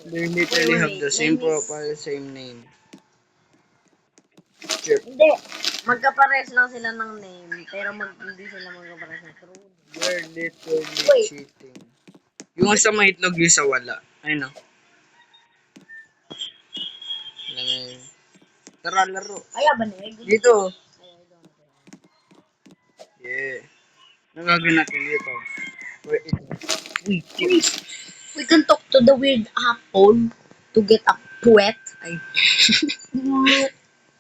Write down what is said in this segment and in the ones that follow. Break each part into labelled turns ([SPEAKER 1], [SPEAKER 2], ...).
[SPEAKER 1] They literally have the same profile, same name. Chip.
[SPEAKER 2] Hindi. Magkapares lang sila ng name, pero hindi sila magkapares ng true.
[SPEAKER 1] You're literally
[SPEAKER 2] Wait.
[SPEAKER 1] cheating. Yung sa maitlog yung sa wala. Ayun o. Tara, laro.
[SPEAKER 2] Kaya ba, Neg?
[SPEAKER 1] Dito. Yeah. Ano gagawin natin dito?
[SPEAKER 2] We can talk to the weird apple to get a poet. Ay.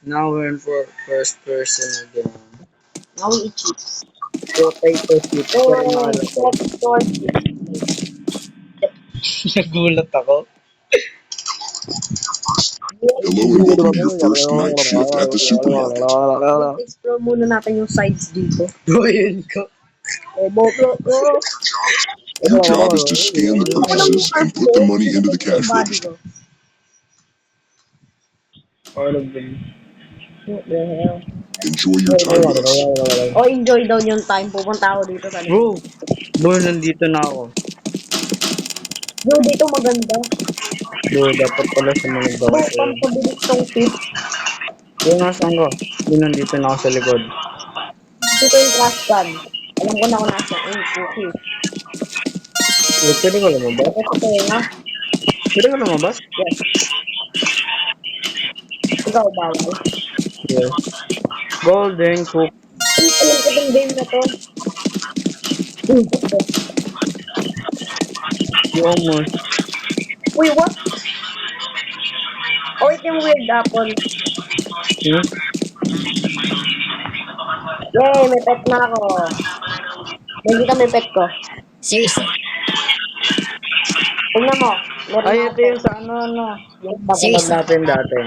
[SPEAKER 1] Now we're in for first person again.
[SPEAKER 2] Now we eat chips.
[SPEAKER 1] Potato chips. Pero maalat ko. Nagulat ako.
[SPEAKER 3] Hello and welcome to your first night shift at the supermarket.
[SPEAKER 2] Let's explore muna natin yung sides dito.
[SPEAKER 1] Buhayin ko.
[SPEAKER 3] Your job is to scan the purchases and put the money into the cash register.
[SPEAKER 1] All of them.
[SPEAKER 2] What the hell?
[SPEAKER 3] Enjoy your time with us.
[SPEAKER 2] Oh, enjoy daw yung time. Pupunta ako dito sa
[SPEAKER 1] Bro! Bro, nandito na ako.
[SPEAKER 2] Bro, dito maganda.
[SPEAKER 1] Bro, dapat pala sa mga
[SPEAKER 2] Bro,
[SPEAKER 1] gawa.
[SPEAKER 2] pampabilis tong tip.
[SPEAKER 1] Bro, nasaan ko? Bro, nandito na ako sa likod.
[SPEAKER 2] Dito yung trash can. Alam ko na kung nasa. Ay, cookie.
[SPEAKER 1] Bro, pwede ko lumabas?
[SPEAKER 2] Ito ko nga.
[SPEAKER 1] Pwede ko lumabas?
[SPEAKER 2] Yes. Ikaw, bawal.
[SPEAKER 1] Yes. Golden cook.
[SPEAKER 2] Ay, alam ko yung game na to. Ito.
[SPEAKER 1] You almost.
[SPEAKER 2] Uy, what? Oh, ito yung weird apple.
[SPEAKER 1] Hmm?
[SPEAKER 2] Yay, may pet na ako. Nandito may pet ko.
[SPEAKER 4] Seriously.
[SPEAKER 2] Tingnan mo. Meron
[SPEAKER 1] Ay,
[SPEAKER 2] akong
[SPEAKER 1] ito
[SPEAKER 2] pet.
[SPEAKER 1] yung sa ano. Yung papunod
[SPEAKER 4] Seriously?
[SPEAKER 1] natin dati.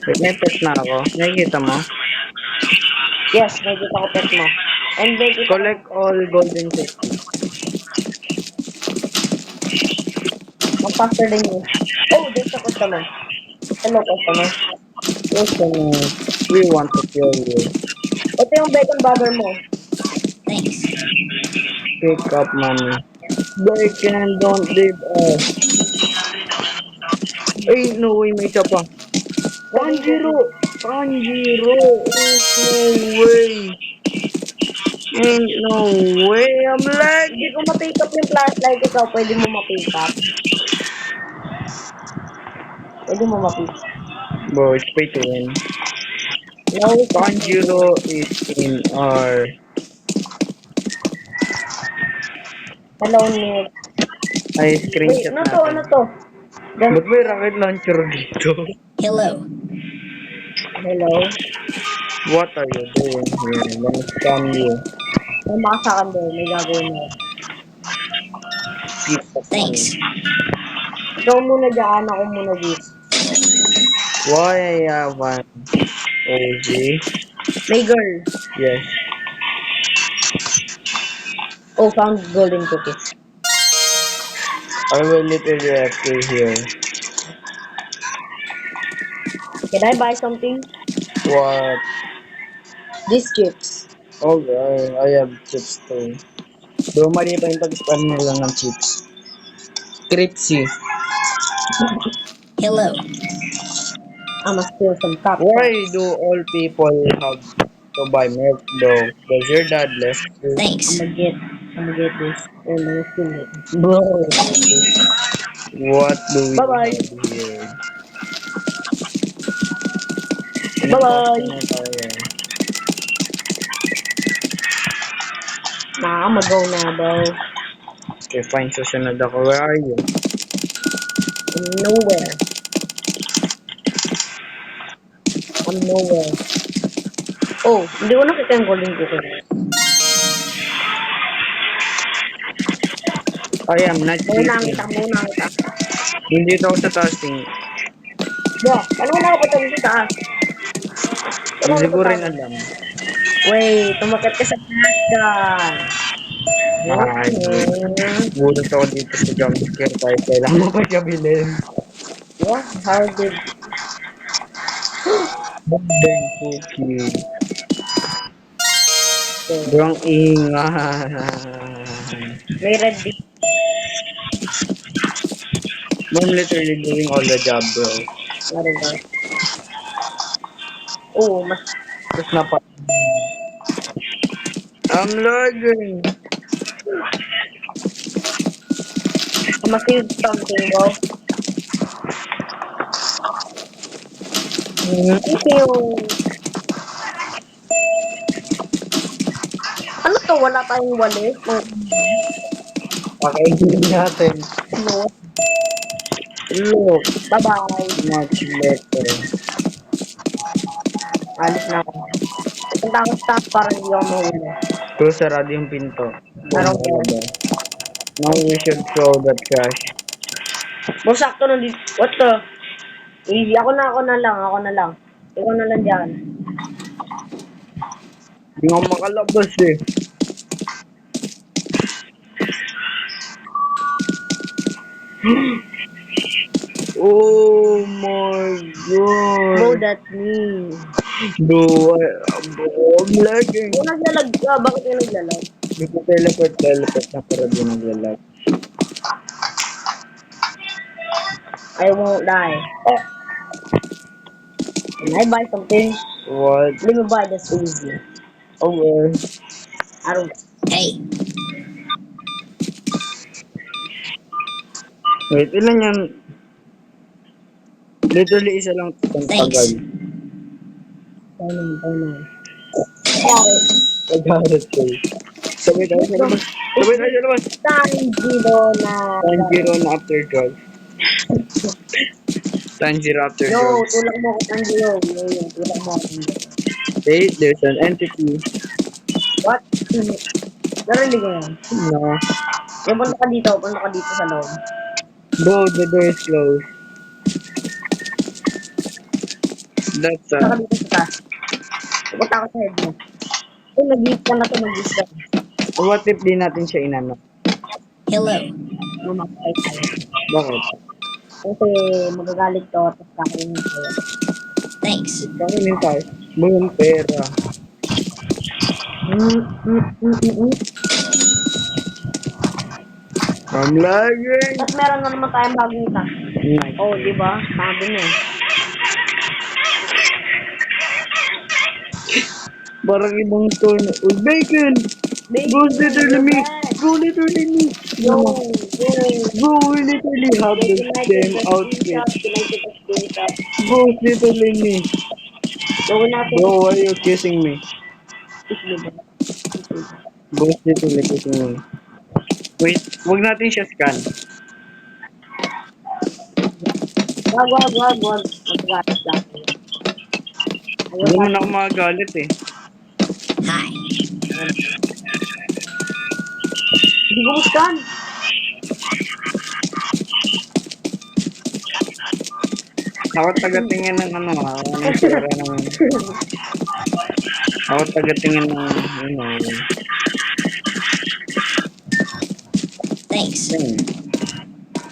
[SPEAKER 1] Wait, may pet na ako. Nakikita mo?
[SPEAKER 2] Yes, nakikita ko pet mo. And nakikita ko.
[SPEAKER 1] Collect all golden cookies.
[SPEAKER 2] Mag-faster din yun. Oh, there's a customer. Hello, customer.
[SPEAKER 1] Customer, we want to kill you.
[SPEAKER 2] Ito yung bacon burger mo.
[SPEAKER 4] Thanks.
[SPEAKER 1] Pick up money. Bacon, don't leave us. Ay, no way, may isa pa. Tanjiro! Tanjiro! Ain't no way! Ain't no way! I'm lagging!
[SPEAKER 2] Hindi ko ma-pick up yung flashlight. Ikaw, pwede mo ma-pick up. Pwede mo ma-pick up.
[SPEAKER 1] Bro, it's pay to win.
[SPEAKER 2] No,
[SPEAKER 1] Tanjiro is in our...
[SPEAKER 2] hello, Nick.
[SPEAKER 1] Ay,
[SPEAKER 2] Wait,
[SPEAKER 1] screenshot
[SPEAKER 2] ano to? Ano
[SPEAKER 1] natin.
[SPEAKER 2] to? Gan-
[SPEAKER 1] Ba't may rocket launcher dito?
[SPEAKER 4] Hello.
[SPEAKER 2] hello?
[SPEAKER 1] What are you doing here? Let me scam you.
[SPEAKER 2] May makasakan doon. May gagawin mo.
[SPEAKER 1] Pick up
[SPEAKER 4] Thanks.
[SPEAKER 2] Ikaw muna dyan. Ako muna dito.
[SPEAKER 1] Why I have one OG?
[SPEAKER 2] May girl.
[SPEAKER 1] Yes.
[SPEAKER 2] Oh, found golden cookies.
[SPEAKER 1] I will literally have to here.
[SPEAKER 2] Can I buy something?
[SPEAKER 1] What?
[SPEAKER 2] These chips.
[SPEAKER 1] Okay, I have chips too. Bro, mali pa yung pag-spam nila ng chips. Cripsy.
[SPEAKER 4] Hello.
[SPEAKER 2] I'ma steal some top.
[SPEAKER 1] Why do all people have to buy milk though? Does your dad left you?
[SPEAKER 4] Thanks.
[SPEAKER 2] I'ma get this. And I'ma steal it.
[SPEAKER 1] Bro, what do we
[SPEAKER 2] Bye-bye.
[SPEAKER 1] have here?
[SPEAKER 2] Bye-bye.
[SPEAKER 1] Tayo.
[SPEAKER 2] I'ma go now, bro.
[SPEAKER 1] Okay, fine. Susunod ako. Where are you?
[SPEAKER 2] Nowhere. I'm nowhere. Oh, hindi ko nakita yung golden cookies.
[SPEAKER 1] I am not
[SPEAKER 2] Muna
[SPEAKER 1] cheating.
[SPEAKER 2] kita.
[SPEAKER 1] Hindi ako sa tasting.
[SPEAKER 2] Bro, ano na ako pa sa taas?
[SPEAKER 1] Hindi ko rin alam.
[SPEAKER 2] Wait, tumakat ka sa shotgun.
[SPEAKER 1] Ay, gulat ako dito sa jumpscare kahit kailangan mo pa siya bilhin.
[SPEAKER 2] What? How did...
[SPEAKER 1] Golden cookie.
[SPEAKER 2] So,
[SPEAKER 1] Ang ingay.
[SPEAKER 2] may red dip.
[SPEAKER 1] I'm literally doing all the job, bro.
[SPEAKER 2] Ano ba? Oo, mas
[SPEAKER 1] Tapos napa... I'm lagging.
[SPEAKER 2] masave something, bro.
[SPEAKER 1] Hmm.
[SPEAKER 2] Ito yung... Ano to? Wala tayong wallet?
[SPEAKER 1] Pakainin natin.
[SPEAKER 2] No.
[SPEAKER 1] Look,
[SPEAKER 2] Bye-bye.
[SPEAKER 1] much better.
[SPEAKER 2] Alis na ako. Punta ako sa taas para hindi ako mahuli.
[SPEAKER 1] So, sarado yung pinto.
[SPEAKER 2] Parang ko.
[SPEAKER 1] Now we should throw that trash.
[SPEAKER 2] Bro, sakto nandito. What the? Easy. Ako na lang. Ikaw na lang dyan.
[SPEAKER 1] Hindi nga makalabas eh. Oh my god.
[SPEAKER 2] Bro, that's me.
[SPEAKER 1] Bro, I'm lagging.
[SPEAKER 2] Kung naglalag ka, bakit ka naglalag?
[SPEAKER 1] Hindi ko teleport na para di naglalag.
[SPEAKER 2] I won't die. Oh. Can I buy something?
[SPEAKER 1] What?
[SPEAKER 2] Let me buy this easy.
[SPEAKER 1] Okay.
[SPEAKER 2] I don't.
[SPEAKER 4] Hey,
[SPEAKER 1] Wait, ilan yan? Literally isa lang itong
[SPEAKER 4] Thanks.
[SPEAKER 1] tagal.
[SPEAKER 2] Paano.
[SPEAKER 1] Pag-harap ko. Sabay tayo sa labas.
[SPEAKER 2] Tanjiro na.
[SPEAKER 1] Tanjiro na after drugs. Tanjiro after
[SPEAKER 2] Yo,
[SPEAKER 1] drugs.
[SPEAKER 2] tulak mo ako Tanjiro. Yo, tulak mo ako Tanjiro.
[SPEAKER 1] Wait, there's an entity.
[SPEAKER 2] What? Narinig ko yan.
[SPEAKER 1] No.
[SPEAKER 2] Yung punta ka dito sa loob.
[SPEAKER 1] Bro, the door is closed. That's
[SPEAKER 2] Punta ka dito sa taas. Pupunta ako sa head mo. Kung nag-gift ka na to, mag-gift ka.
[SPEAKER 1] what if di natin siya inano?
[SPEAKER 4] hello.
[SPEAKER 2] Lumakay tayo.
[SPEAKER 1] Bakit?
[SPEAKER 2] Kasi magagalit to, tapos kakainin tayo.
[SPEAKER 4] Thanks.
[SPEAKER 1] Kainin tayo. Boom, pera. I'm lagging.
[SPEAKER 2] Tapos meron na naman tayong bagong ita.
[SPEAKER 1] Nice.
[SPEAKER 2] Oh, di ba? Sabi niya.
[SPEAKER 1] Parang ibang tone. Oh, bacon! Bro, literally me! Bro, literally me!
[SPEAKER 2] Yo,
[SPEAKER 1] Bro, we literally have the same outfit. Bro, it's literally me.
[SPEAKER 2] Gawin natin.
[SPEAKER 1] Bro, why are you kissing me? Bro, it's literally kissing me. Wait, wag natin siya scan.
[SPEAKER 2] Wag. Magagalit lang.
[SPEAKER 1] Hindi mo na ako magagalit eh.
[SPEAKER 4] Hi.
[SPEAKER 2] Hindi ko scan.
[SPEAKER 1] Ako tagatingin ng ano ha. Anong pera ng... Ako tagatingin ng... Ano...
[SPEAKER 4] Thanks.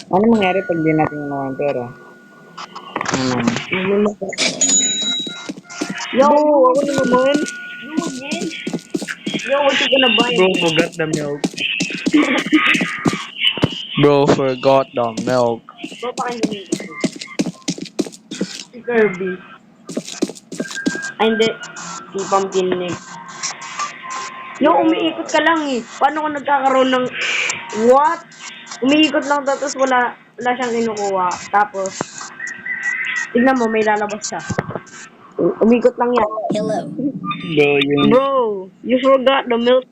[SPEAKER 1] Ano mangyari pag di natin nakuha ang pera? Ano?
[SPEAKER 2] Yo,
[SPEAKER 1] Bro, ako na naman.
[SPEAKER 2] Yo, what you gonna buy?
[SPEAKER 1] Bro, forgot the milk. Bro, forgot the milk.
[SPEAKER 2] Bro, pakinggan mo. Si Kirby. Ay, hindi. Si Pumpkin Nick. Yo, umiikot ka lang eh. Paano kung nagkakaroon ng... What? Umiikot lang daw, tapos wala siyang kinukuha. Tapos, tignan mo, may lalabas siya. Umikot lang yan.
[SPEAKER 4] Hello.
[SPEAKER 1] Bro, yun.
[SPEAKER 2] Bro, you forgot the milk.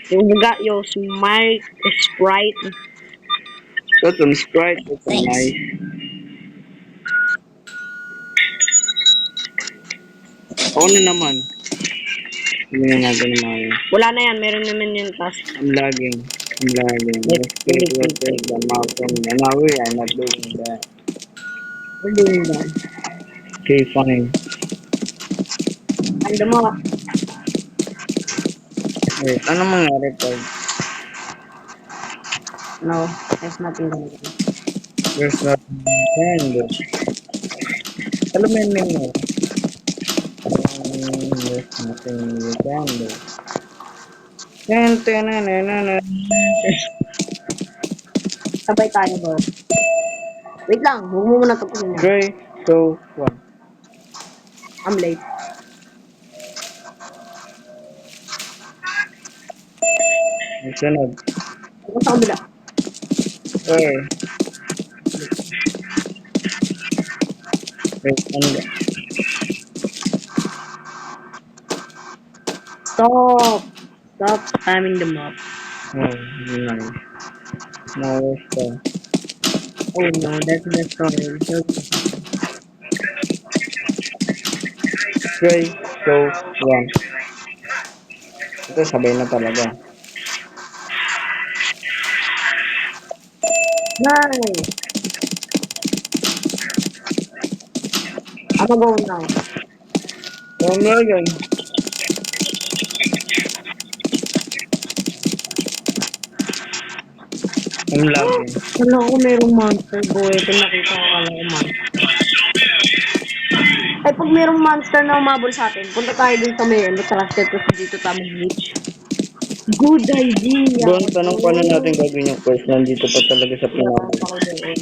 [SPEAKER 2] You forgot your Sprite.
[SPEAKER 1] That's some Sprite. That's some
[SPEAKER 4] Thanks.
[SPEAKER 1] nice. Ako na naman. Hindi na natin naman.
[SPEAKER 2] Wala na yan, meron naman yung task.
[SPEAKER 1] I'm lagging. Let's get what is the mountain. No, we are not doing that.
[SPEAKER 2] We're doing that.
[SPEAKER 1] Okay, fine.
[SPEAKER 2] Ano mo?
[SPEAKER 1] Wait, ano mangyari pag
[SPEAKER 2] No, there's nothing wrong.
[SPEAKER 1] there's nothing behind it? Alam mo yun mo? There's nothing you can do.
[SPEAKER 2] Sabay tayo, bro. Wait lang, huwag mo muna tapusin yan.
[SPEAKER 1] 3, 2, 1.
[SPEAKER 2] I'm late.
[SPEAKER 1] Ang sunod.
[SPEAKER 2] Ako sa kabila.
[SPEAKER 1] Okay. Wait, ano ba?
[SPEAKER 2] Stop! Stop spamming the map.
[SPEAKER 1] Oh, nice. Nice to.
[SPEAKER 2] Oh no, that's the story.
[SPEAKER 1] 3, 2, 1. Ito sabay na talaga.
[SPEAKER 2] Nice! I'm going now.
[SPEAKER 1] Oh my god. I'm lagging.
[SPEAKER 2] Kala ko merong monster boy. Ito nakita ko kala ko monster. Ay, pag merong monster na umabol sa atin, punta tayo dun sa may, trusted kasi dito tayo mag-glitch. Good idea!
[SPEAKER 1] Doon, tanong paano natin gagawin yung quest. Nandito pa talaga sa
[SPEAKER 2] Wala
[SPEAKER 1] pinaka.
[SPEAKER 2] ako doon.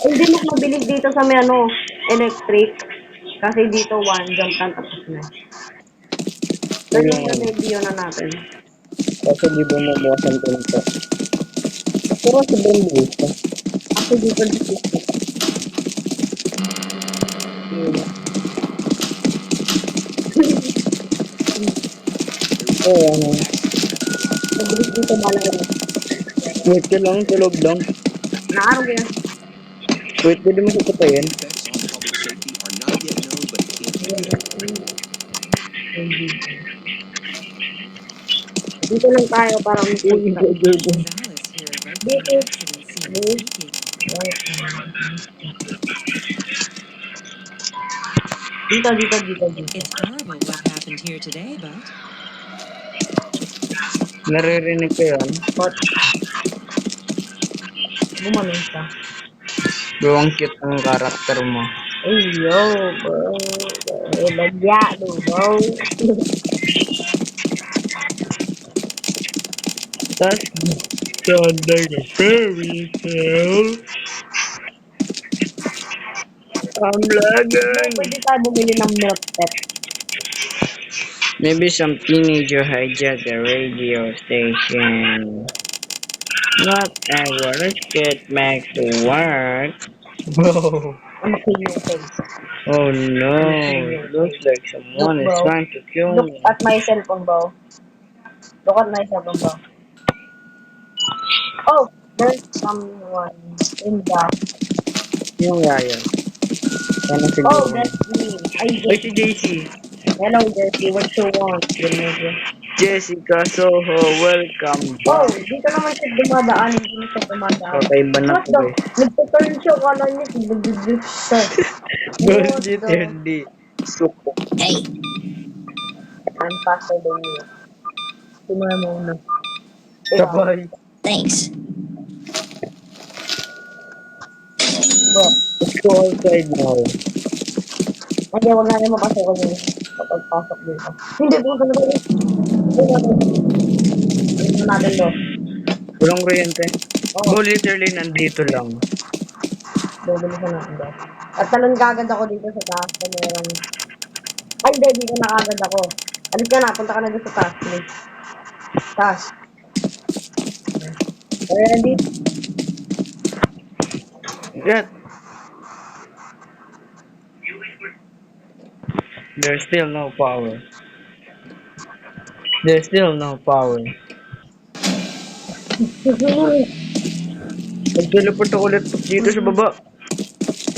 [SPEAKER 2] Ay, hindi mas mabilis dito sa may ano, electric. Kasi dito one jump lang tapos na. Pero
[SPEAKER 1] Yung
[SPEAKER 2] yung
[SPEAKER 1] ano.
[SPEAKER 2] review na natin.
[SPEAKER 1] Kasi di ba mabukasan ko nito. Pero sobrang bilis pa.
[SPEAKER 2] Ako dito dito.
[SPEAKER 1] Oh, ano.
[SPEAKER 2] Mabilis dito malayo.
[SPEAKER 1] Wait ka lang, tulog lang.
[SPEAKER 2] Naarong yan.
[SPEAKER 1] Wait, pwede mo siya patayin?
[SPEAKER 3] Effects on public safety are not yet known, but it can
[SPEAKER 2] Dito lang tayo para
[SPEAKER 1] Uy,
[SPEAKER 2] mag-ultra.
[SPEAKER 1] burger po.
[SPEAKER 5] Alice here, right from
[SPEAKER 2] Dito.
[SPEAKER 5] the accident scene speaking.
[SPEAKER 2] Dito.
[SPEAKER 5] It's horrible what happened here today, but
[SPEAKER 1] Naririnig ko yan.
[SPEAKER 2] But, bumaling ka.
[SPEAKER 1] Bro, ang cute ng karakter mo.
[SPEAKER 2] Ay, yo, bro. Bagya, bro.
[SPEAKER 1] That's under the fairy tale. I'm lagging.
[SPEAKER 2] Pwede tayo bumili ng milk pet.
[SPEAKER 1] Maybe some teenager hijacked the radio station. Not let's get back to work. Whoa.
[SPEAKER 2] Ano kill yung face?
[SPEAKER 1] Oh no. Looks like someone
[SPEAKER 2] Look,
[SPEAKER 1] is
[SPEAKER 2] bro.
[SPEAKER 1] trying to kill
[SPEAKER 2] Look
[SPEAKER 1] me.
[SPEAKER 2] at my cellphone, bro. Look at my cellphone, bro. Oh, there's someone in the...
[SPEAKER 1] Yung yaya. Sana
[SPEAKER 2] Oh,
[SPEAKER 1] siguro.
[SPEAKER 2] that's me.
[SPEAKER 1] Ay, si JC.
[SPEAKER 2] Hello, Jesse. What you want? Good morning.
[SPEAKER 1] Jessica Soho, welcome
[SPEAKER 2] Oh,
[SPEAKER 1] back.
[SPEAKER 2] dito naman siya dumadaan. Hindi na siya dumadaan.
[SPEAKER 1] Kakaiba na
[SPEAKER 2] What
[SPEAKER 1] to,
[SPEAKER 2] the?
[SPEAKER 1] guys.
[SPEAKER 2] Nagpa-turn siya. Kala niya si Bugugug siya.
[SPEAKER 1] Ghost
[SPEAKER 2] What the?
[SPEAKER 1] GTND. Suko.
[SPEAKER 4] Hey,
[SPEAKER 2] I'm faster than you. Tumaya mo na. Ikaw,
[SPEAKER 1] Sabay.
[SPEAKER 4] thanks.
[SPEAKER 2] bro.
[SPEAKER 1] Let's go outside now.
[SPEAKER 2] Hindi, wag natin mapasok ko dun. Kapag pasok dito. Hindi, pumunta na tayo. Ano natin do?
[SPEAKER 1] Walang kuryente.
[SPEAKER 2] Oo,
[SPEAKER 1] Go literally nandito lang.
[SPEAKER 2] bibilisan natin do. At talon kagad ako dito sa taas. Na meron. Ay, hindi, dito na kagad ako. Alis ka na, punta ka na dito sa taas, please. Taas. Ready?
[SPEAKER 1] Get. There's still no power. There's still no power. Nag-teleport ako ulit dito sa baba.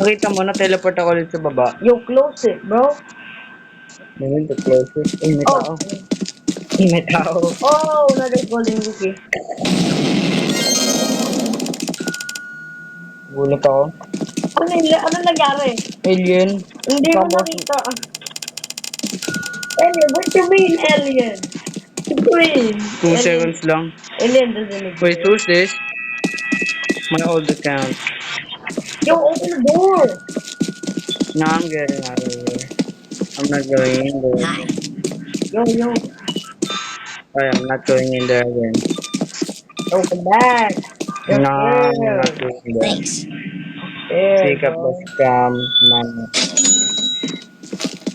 [SPEAKER 1] Nakita mo na teleport ako ulit sa baba.
[SPEAKER 2] You close it, bro.
[SPEAKER 1] Ngayon, the closest. Ay, may tao.
[SPEAKER 2] Oh,
[SPEAKER 1] Ay, may tao.
[SPEAKER 2] oh, another golden rookie.
[SPEAKER 1] Gulat ako.
[SPEAKER 2] Ano nangyari?
[SPEAKER 1] Alien.
[SPEAKER 2] Hindi mo
[SPEAKER 1] Tapos,
[SPEAKER 2] nakita. Alien, what you mean, alien? Green.
[SPEAKER 1] 2 seconds lang.
[SPEAKER 2] Alien doesn't
[SPEAKER 1] Wait,
[SPEAKER 2] exist.
[SPEAKER 1] who's this? My old account.
[SPEAKER 2] Yo, open the door.
[SPEAKER 1] Now I'm getting out of here. I'm not going in there.
[SPEAKER 4] Hi.
[SPEAKER 2] Yo.
[SPEAKER 1] I'm not going in there again.
[SPEAKER 2] Open back. You're
[SPEAKER 1] No, I'm
[SPEAKER 2] here.
[SPEAKER 1] not doing that.
[SPEAKER 4] Thanks.
[SPEAKER 2] There,
[SPEAKER 1] Pick up the
[SPEAKER 2] bro.
[SPEAKER 1] scam man.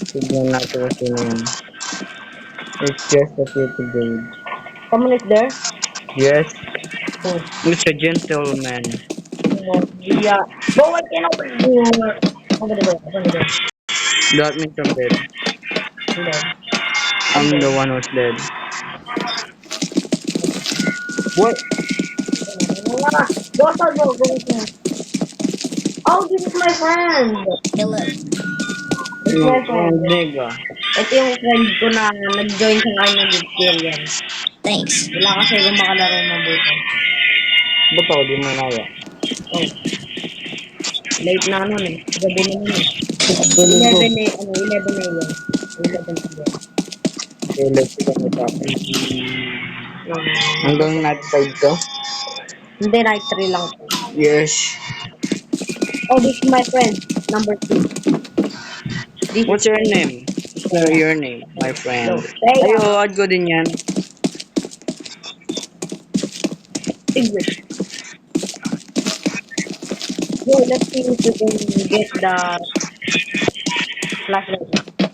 [SPEAKER 1] Tignan natin kung sino yun. It's just a pretty babe.
[SPEAKER 2] Someone is there?
[SPEAKER 1] Yes,
[SPEAKER 2] Oh,
[SPEAKER 1] it's a gentleman.
[SPEAKER 2] oh, yeah. Bro, I cannot open the door. Open the door. Open the door.
[SPEAKER 1] That means I'm dead.
[SPEAKER 2] I'm dead. I'm
[SPEAKER 1] I'm the
[SPEAKER 2] dead.
[SPEAKER 1] one who's dead. What?
[SPEAKER 2] Go outside, bro. Go outside. Oh, this is my friend.
[SPEAKER 4] Hello.
[SPEAKER 2] This is my friend.
[SPEAKER 1] Nigga.
[SPEAKER 2] Ito yung friend ko na nag-join sa akin ng experience.
[SPEAKER 4] Thanks.
[SPEAKER 2] Wala kasi kung makalaro mabuti.
[SPEAKER 1] Ba't ako di mo naya?
[SPEAKER 2] Oh, late na nun eh. Gabi na nun eh.
[SPEAKER 1] Tulog ko.
[SPEAKER 2] 11 eh, ano, 11 na yun. 11 p.m.
[SPEAKER 1] Tulog ko kami sa akin.
[SPEAKER 2] Um,
[SPEAKER 1] Hanggang night 5 ka?
[SPEAKER 2] hindi, night 3 lang po.
[SPEAKER 1] Yes.
[SPEAKER 2] Oh, this is my friend, number 2. This
[SPEAKER 1] What's
[SPEAKER 2] is
[SPEAKER 1] your name? What's your name, my friend?
[SPEAKER 2] Hey,
[SPEAKER 1] Ayo, add ko din yan.
[SPEAKER 2] English. Yo, let's see if we can get the flashlight.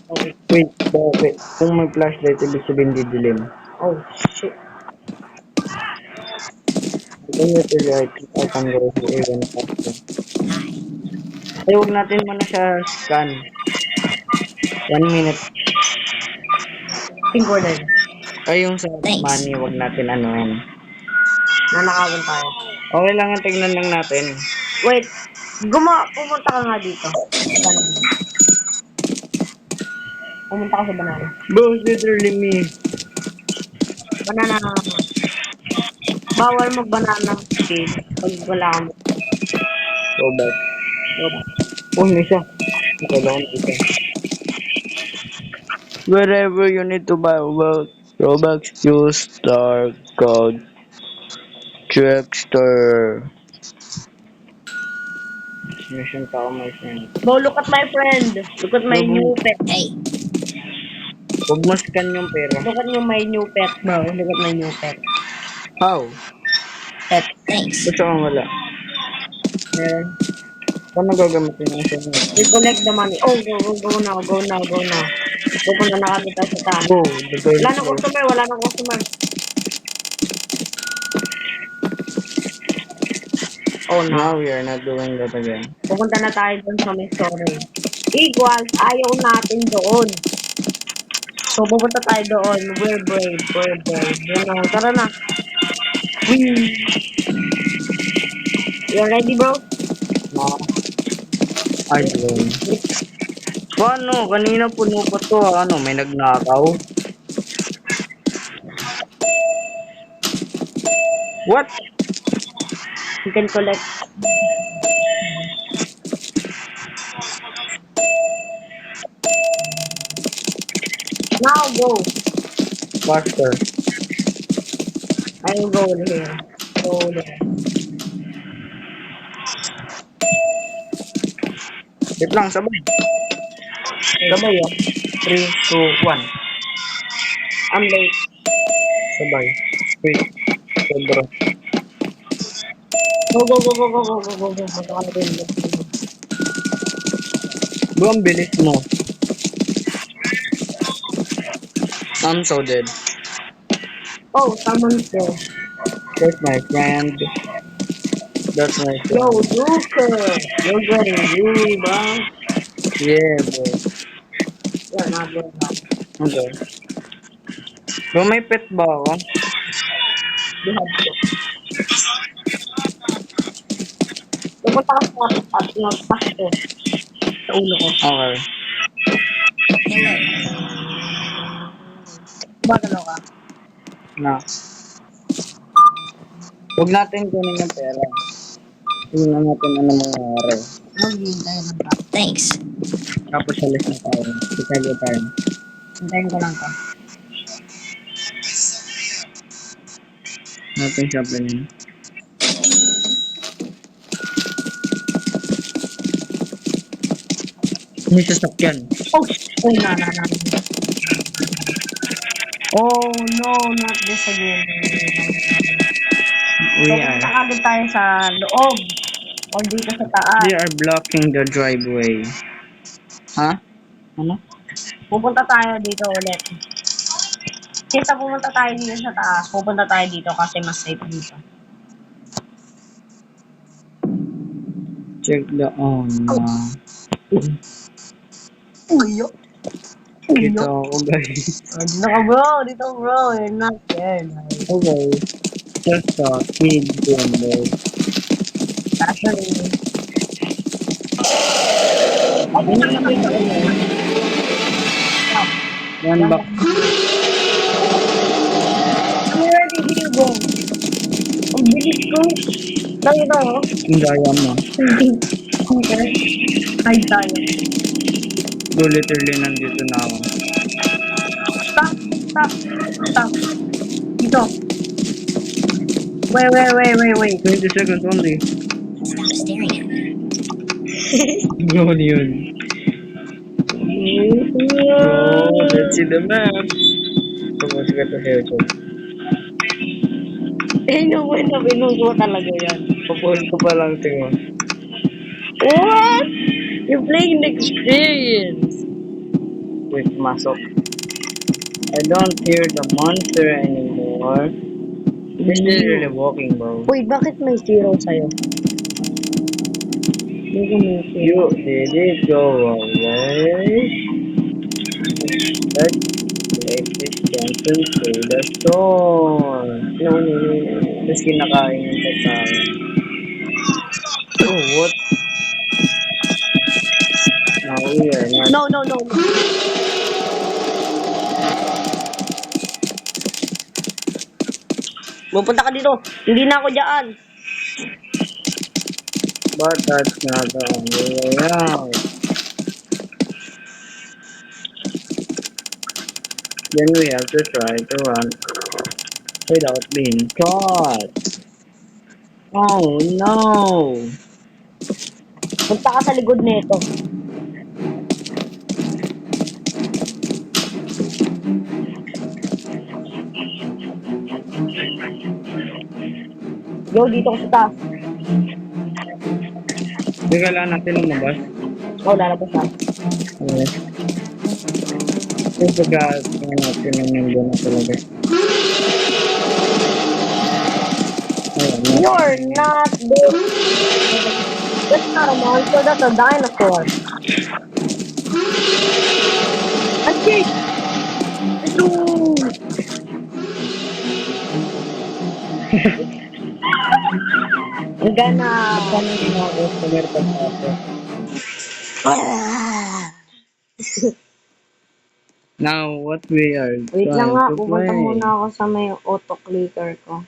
[SPEAKER 2] Okay.
[SPEAKER 1] Wait, bakit? Kung may flashlight, ibig sabihin didilim.
[SPEAKER 2] Oh, shit.
[SPEAKER 1] Kung ito light, I can go even faster.
[SPEAKER 4] Hi.
[SPEAKER 1] Ay, huwag natin muna siya scan. 1 minute.
[SPEAKER 2] Pink order.
[SPEAKER 1] Ay, yung sa
[SPEAKER 4] Thanks.
[SPEAKER 1] money, huwag natin anuhin.
[SPEAKER 2] Nanakawan tayo.
[SPEAKER 1] Okay lang, ang tignan lang natin.
[SPEAKER 2] Wait. Pumunta ka nga dito. Banana. Pumunta ka sa banana.
[SPEAKER 1] Bro, it's literally me.
[SPEAKER 2] Banana. Bawal mag-banana game pag wala kang
[SPEAKER 1] Go back.
[SPEAKER 2] wala.
[SPEAKER 1] Oh, may isa. Wala akong isa. Wherever you need to buy Robux, use star code Trickster. Mission tao, my friend.
[SPEAKER 2] Bro, look at my friend. Look at my new pet.
[SPEAKER 4] Hey.
[SPEAKER 1] Huwag mo scan yung pera.
[SPEAKER 2] Look at my new pet, bro. Look at my new pet.
[SPEAKER 1] How?
[SPEAKER 2] Pet.
[SPEAKER 4] Thanks.
[SPEAKER 1] Ba't saka wala?
[SPEAKER 2] Meron.
[SPEAKER 1] Paano gagamitin yung isa mo?
[SPEAKER 2] We collect the money. Oh, go now, go now, go now. Pupunta na kami tayo sa taas.
[SPEAKER 1] Go, the girl
[SPEAKER 2] Wala nang customer, wala nang customer. Oh, no.
[SPEAKER 1] Now we are not doing that again.
[SPEAKER 2] Pupunta na tayo dun sa may story. Equals, ayaw natin doon. So, pupunta tayo doon. We're brave, we're brave. Yun na, tara na. Whee! You ready, bro?
[SPEAKER 1] No. I don't. Paano? Kanina puno pa to. Ano, may nagnakaw? What?
[SPEAKER 2] You can collect. Now go.
[SPEAKER 1] Faster.
[SPEAKER 2] I will go over here. Go there.
[SPEAKER 1] Wait lang, sabay. Sabay ah. 3, 2, 1.
[SPEAKER 2] I'm late.
[SPEAKER 1] Sabay. Wait. Sobra.
[SPEAKER 2] Go. Punta ka na din.
[SPEAKER 1] Bro, ang bilis mo. I'm so dead.
[SPEAKER 2] Oh, someone's there.
[SPEAKER 1] That's my friend. That's my
[SPEAKER 2] Yo,
[SPEAKER 1] friend.
[SPEAKER 2] Duke. You're getting you, bro.
[SPEAKER 1] Yeah, bro.
[SPEAKER 2] You're not good, bro.
[SPEAKER 1] Okay. Bro, may pet ba ako?
[SPEAKER 2] You have to. Pupunta ka sa taas ko. Sa ulo ko.
[SPEAKER 1] Okay.
[SPEAKER 4] Hello.
[SPEAKER 2] Bagalo ka.
[SPEAKER 1] Na. Huwag natin kunin yung pera. Tingnan natin ano mangyayari.
[SPEAKER 2] Maghihintay lang ka.
[SPEAKER 4] Thanks.
[SPEAKER 1] Tapos alis na tayo. Itago tayo.
[SPEAKER 2] Hintayin ko lang ka.
[SPEAKER 1] Natin siya pinin. May sasakyan.
[SPEAKER 2] Oh, na. Oh, no, not this again.
[SPEAKER 1] We
[SPEAKER 2] Pupunta
[SPEAKER 1] are.
[SPEAKER 2] agad tayo sa loob. O dito sa taas.
[SPEAKER 1] They are blocking the driveway. Ha? Ano?
[SPEAKER 2] Pupunta tayo dito ulit. Kesa pumunta tayo dito sa taas, pupunta tayo dito kasi mas safe dito.
[SPEAKER 1] Check the
[SPEAKER 2] Uyo.
[SPEAKER 1] Kita ako guys.
[SPEAKER 2] Dito ka bro, dito bro. You're not scared.
[SPEAKER 1] Okay. Just a kid bro.
[SPEAKER 2] Actually,
[SPEAKER 1] Ano nakita ko yan? Yan back.
[SPEAKER 2] I'm ready here, bro. Ang bilis ko. Nakita mo?
[SPEAKER 1] Yung gaya mo.
[SPEAKER 2] Okay. Hide tayo.
[SPEAKER 1] Do literally nandito na ako.
[SPEAKER 2] Stop, stop, stop. Dito. Wait.
[SPEAKER 1] 20 seconds only.
[SPEAKER 4] Stop staring at me.
[SPEAKER 1] Yun yun. Oh, let's see the map. Supposed to get the haircut.
[SPEAKER 2] No, kwenta, pinuso talaga yan.
[SPEAKER 1] Papuhol ko pa lang tingnan.
[SPEAKER 2] What? You're playing the experience.
[SPEAKER 1] Wait, masok. I don't hear the monster anymore. This is really walking, bro.
[SPEAKER 2] Wait, bakit may zero sa'yo? Hindi ko may zero.
[SPEAKER 1] You did it go away. Let's make this cancel to the store. No. Tapos kinakain yung pagkain. Oh, what? Now we are not.
[SPEAKER 2] No. Pupunta ka dito. Hindi na ako dyan.
[SPEAKER 1] But that's not the only way out. Then we have to try to run without being caught. Oh no!
[SPEAKER 2] Punta ka sa likod nito. Yo, dito ko sa taas.
[SPEAKER 1] Hindi kailangan natin lumabas.
[SPEAKER 2] Lalabas na.
[SPEAKER 1] Okay. Kasi pagka natin yung mundo na talaga. Ayun, no?
[SPEAKER 2] You're not this. That's not a monster, that's a dinosaur. Escape! Ito! Ang gana.
[SPEAKER 1] Paano yung mga customer pagpapos? Now, what we are
[SPEAKER 2] Wait lang
[SPEAKER 1] trying
[SPEAKER 2] nga,
[SPEAKER 1] to
[SPEAKER 2] pupunta
[SPEAKER 1] play.
[SPEAKER 2] muna ako sa may auto-clicker ko.